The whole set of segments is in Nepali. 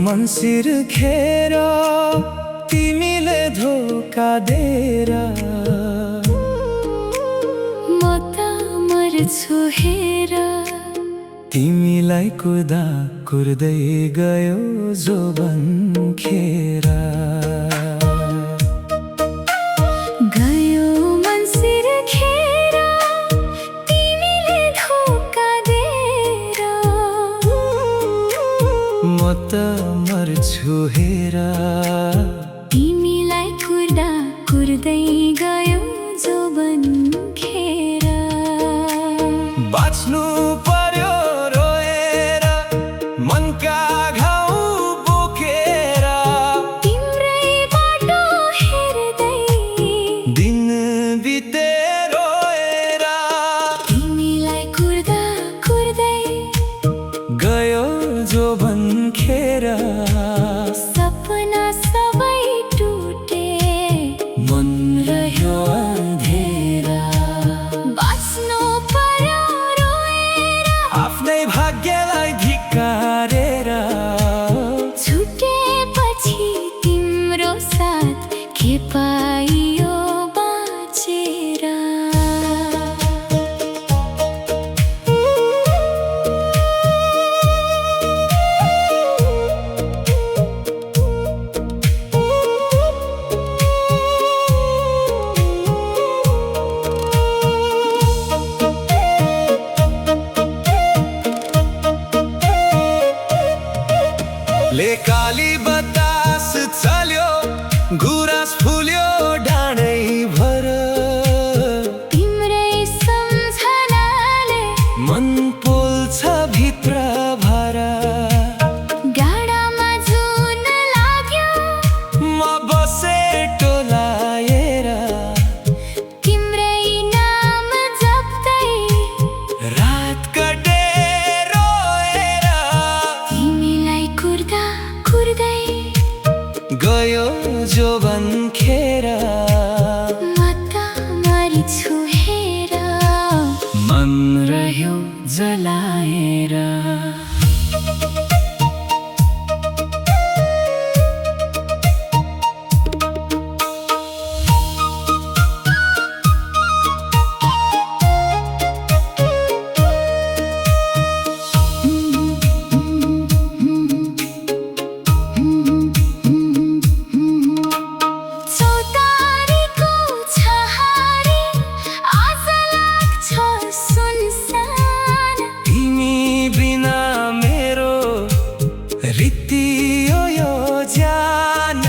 मनसिर खेर तिमीले धोका दिएर म त मर्छु हेर। तिमीलाई कुर्दा कुर्दै गयो जोबन खेर। गयो मनसिर खेर तिमीले धोका दिएर म त मर्छु हेर। तिमीलाई कुर्दा कुर्दै गयो जोबन खेर। बाँच्नु पर्यो रोएर मनका घाउ बोकेर। तिम्रै बाटो हेर्दै दिन बिते रोएर। तिमीलाई कुर्दा कुर्दै गयो जोबन खेर। सपना सबै टुटे मन रह्यो अन्धेरा। बाँच्नु पर्यो रोएर आफ्नै भाग्यलाई धिक्कारेर। छुटेपछि तिम्रो साथ के पाइयो बाँचेर। ले काली बतास चल्यो गुराँस फुल्यो डाँडै भर। तिम्रै सम्झनाले मन पोल्छ भित्र भर। गाडामा जुन लाग्यो म बसे टोलाएर। तिम्रै नाम जप्दै रात कटे रोएर। तिमीलाई कुर्दा कुर्दै गयो जोबन खेर। म त मर्छु हेर। मन रह्यो जलाएर। चौतारीको छहारी आज लाग्छ सुनसान। तिमी बिना मेरो रित्तियो यो ज्यान।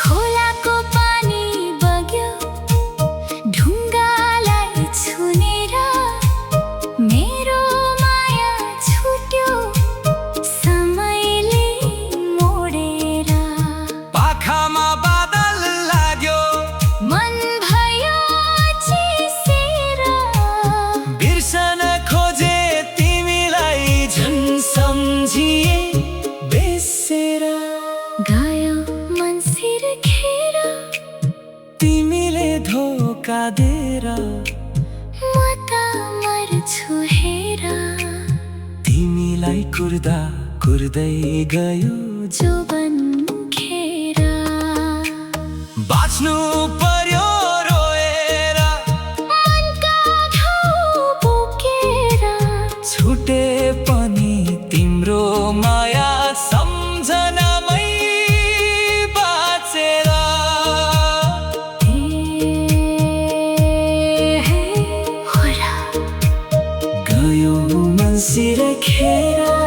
खोलाको पानी बग्यो ढुङ्गालाई छुनेर। मेरो माया छुट्यो समयले मोडेर। पाखामा बादल लाग्यो मन भयो चिसेर। बिर्सन खोजे तिमीलाई झन् सम्झिए बेसेर। गयो मनसिर खेर तिमीले धोका दिएर। म त मर्छु हेर। तिमीलाई कुर्दा कुर्दै गयो जोबन खेर। बाँच्नु पर्यो रोएर। मनका घाउ बोकेर छुटे पनि तिम्रो माया सम्झनामै बाँचेर। होला गयो मनसिर खेर।